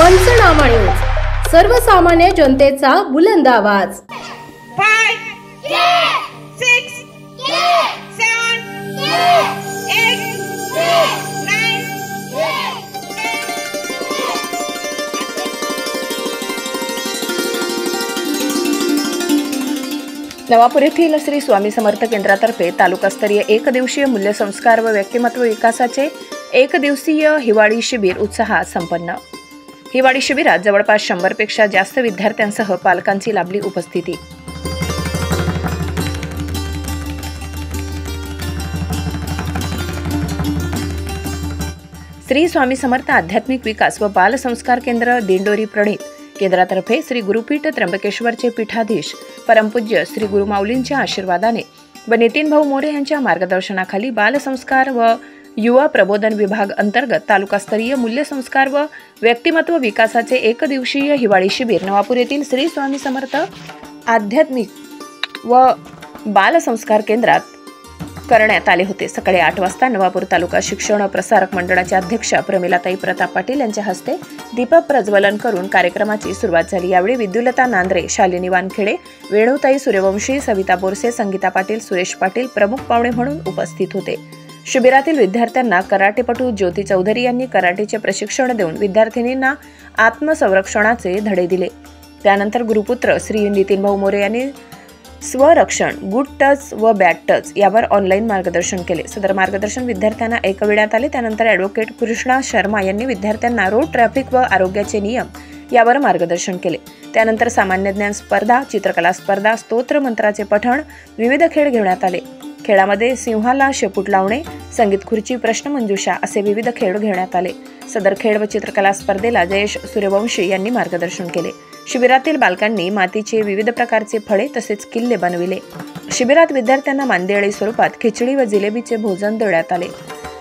पंचनामा न्यूज, सर्वसामान्य जनतेचा बुलंद आवाज। 5, 6, 7, 8, 9, नवापूर येथील श्री स्वामी समर्थ केंद्रातर्फे तालुकास्तरीय एकदिवसीय मूल्यसंस्कार व व्यक्तिमत्व विकासाचे एकदिवसीय हिवाळी शिबिर उत्साहात संपन्न। हिवाळी शिबिरात जवळपास 100 पेक्षा जास्त विद्यार्थ्यांसह पालकांची लाभली उपस्थिती। श्री स्वामी समर्थ आध्यात्मिक विकास व बाल संस्कार केंद्र दिंडोरी प्रणित केंद्रातर्फे श्री गुरुपीठ त्र्यंबकेश्वरचे पीठाधीश परमपूज्य श्री गुरुमाऊलींच्या आशीर्वादाने व नितीन भाऊ मोरे यांच्या मार्गदर्शनाखाली बालसंस्कार व युवा प्रबोधन विभाग अंतर्गत तालुकास्तरीय मूल्यसंस्कार व व्यक्तिमत्व विकासाचे एकदिवसीय हिवाळी शिबिर नवापूर येथील श्री स्वामी समर्थ आध्यात्मिक व बालसंस्कार केंद्रात करण्यात आले होते। सकाळी 8 वाजता नवापूर तालुका शिक्षण प्रसारक मंडळाच्या अध्यक्षा प्रमिलाताई प्रताप पाटील यांच्या हस्ते दीपक प्रज्वलन करून कार्यक्रमाची सुरुवात झाली। यावेळी विद्युलता नांद्रे, शालिनी वानखेडे, वेणुताई सूर्यवंशी, सविता बोरसे, संगीता पाटील, सुरेश पाटील प्रमुख पाहुणे म्हणून उपस्थित होते। शिबिरातील विद्यार्थ्यांना कराटेपटू ज्योती चौधरी यांनी कराटेचे प्रशिक्षण देऊन विद्यार्थिनींना आत्मसंरक्षणाचे धडे दिले। त्यानंतर गुरुपुत्र श्री नितीन भाऊ मोरे यांनी स्वरक्षण, गुड टच व बॅड टच यावर ऑनलाईन मार्गदर्शन केले। सदर मार्गदर्शन विद्यार्थ्यांना ऐकविण्यात आले। त्यानंतर ॲडव्होकेट कृष्णा शर्मा यांनी विद्यार्थ्यांना रोड ट्रॅफिक व आरोग्याचे नियम यावर मार्गदर्शन केले। त्यानंतर सामान्य ज्ञान स्पर्धा, चित्रकला स्पर्धा, स्तोत्र मंत्राचे पठण, विविध खेळ घेण्यात आले। खेळामध्ये सिंहाला शेपूट लावणे, संगीत खुर्ची, प्रश्नमंजुषा असे विविध खेळ घेण्यात आले। सदर खेळ व चित्रकला स्पर्धेला जयेश सूर्यवंशी यांनी मार्गदर्शन केले। शिबिरातील बालकांनी मातीचे विविध प्रकारचे फळे तसेच किल्ले बनविले। शिबिरात विद्यार्थ्यांना मांदेळी स्वरूपात खिचडी व जिलेबीचे भोजन देण्यात आले।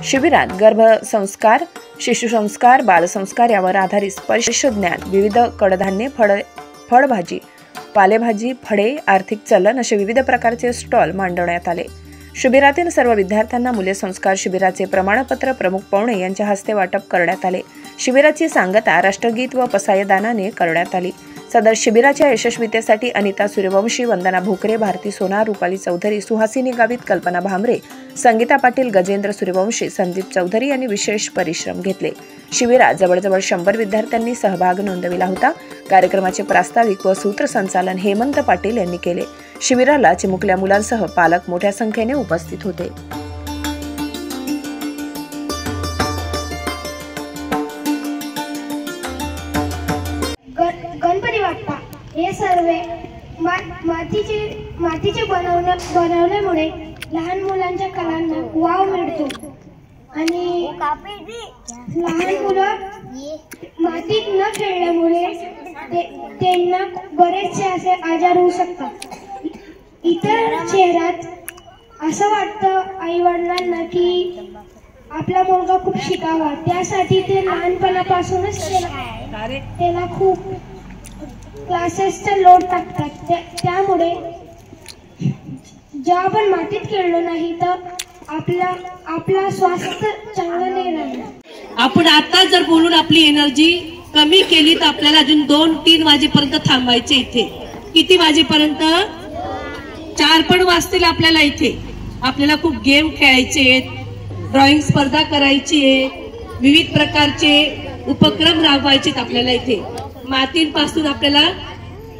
शिबिरात गर्भसंस्कार, शिशुसंस्कार, बालसंस्कार यावर आधारित स्पर्श ज्ञान, विविध कडधान्ये, फळभाजी, पालेभाजी, फळे, आर्थिक चलन असे विविध प्रकारचे स्टॉल मांडण्यात आले। शिबिरातील सर्व विद्यार्थ्यांना मूल्यसंस्कार शिबिराचे प्रमाणपत्र प्रमुख पाहुणे यांच्या हस्ते वाटप करण्यात आले। शिबिराची सांगता राष्ट्रगीत व पसायदानाने करण्यात आली। सदर शिबिराच्या यशस्वीतेसाठी अनिता सूर्यवंशी, वंदना भोकरे, भारती सोनार, रुपाली चौधरी, सुहासिनी गावित, कल्पना भामरे, संगीता पाटील, गजेंद्र सूर्यवंशी, संदीप चौधरी यांनी विशेष परिश्रम घेतले। शिबिरात जवळजवळ 100 विद्यार्थ्यांनी सहभाग नोंदविला होता। कार्यक्रमाचे प्रास्ताविक व सूत्रसंचालन हेमंत पाटील यांनी केले। शिबिराला चिमुकल्या मुलांसह पालक मोठ्या संख्येने उपस्थित होते। गणपती बाप्पा हे सर्व मातीचे बनवल्यामुळे लहान मुलांच्या कलांना वाव मिळतो आणि लहान मुलं मातीत न खेळल्यामुळे त्यांना बरेचसे असे आजार होऊ शकतात। इतर शहरात असं वाटतं आई वडिलांना की आपला मुलगा खूप शिकावा, त्यासाठी ते लहानपणापासूनच त्याला खूप क्लासेसचा लोड टाकतात। त्यामुळे जेव्हा आपण मातीत खेळलो नाही तर आपला स्वास्थ्य चांगलं नाही राहणार। आपण आता जर बोलून आपली एनर्जी कमी केली तर आपल्याला अजून 2-3 वाजेपर्यंत थांबायचे इथे। किती वाजेपर्यंत? 4 पण वाजतील आपल्याला इथे। आपल्याला खूप गेम खेळायचे आहेत, ड्रॉइंग स्पर्धा करायची आहे, विविध प्रकारचे उपक्रम राबवायचे आपल्याला इथे। मातीपासून आपल्याला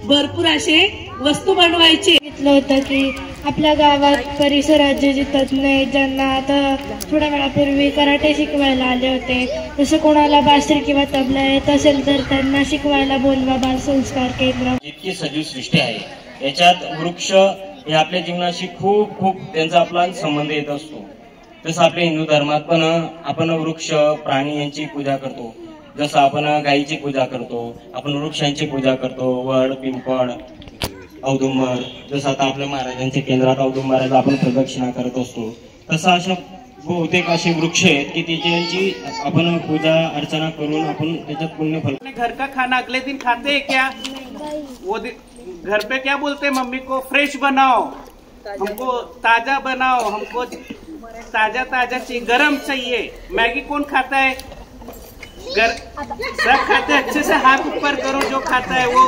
भरपूर असे वस्तू बनवायचे। सांगितलं होतं की आपल्या गावात परिसरात जे तज्ञ आहेत ज्यांना आता थोड्या वेळापूर्वी कराटे शिकवायला आले होते, जसं कोणाला बासरी किंवा तबला येत असेल तर त्यांना शिकवायला बोलवा। बालसंस्कार केंद्र इतकी सजीव सृष्टी आहे, याच्यात वृक्ष हे आपल्या जीवनाशी खूप त्यांचा आपला संबंध येत असतो। जसं आपल्या हिंदू धर्मात पण आपण वृक्ष, प्राणी यांची पूजा करतो। जसं आपण गायीची पूजा करतो, आपण वृक्षांची पूजा करतो, वड, पिंपळ, औदुंबर। जसं आता आपल्या महाराजांच्या केंद्रात औदुंबराला आपण प्रदक्षिणा करत असतो, तसं अशा बहुतेक असे वृक्ष आहेत की त्याची आपण पूजा अर्चना करून आपण त्याच्यात पुण्य फल। घर का खाना अगले दिन खाते हैं क्या? वो घर पे क्या बोलते मम्मी को? फ्रेश बनाओ, हमको ताजा बनाओ, हमको ताजा चाहिए, गरम चाहिए। मैगी कौन खाता है? सब खाते अच्छे से हाथ ऊपर करो, जो खाता है वो।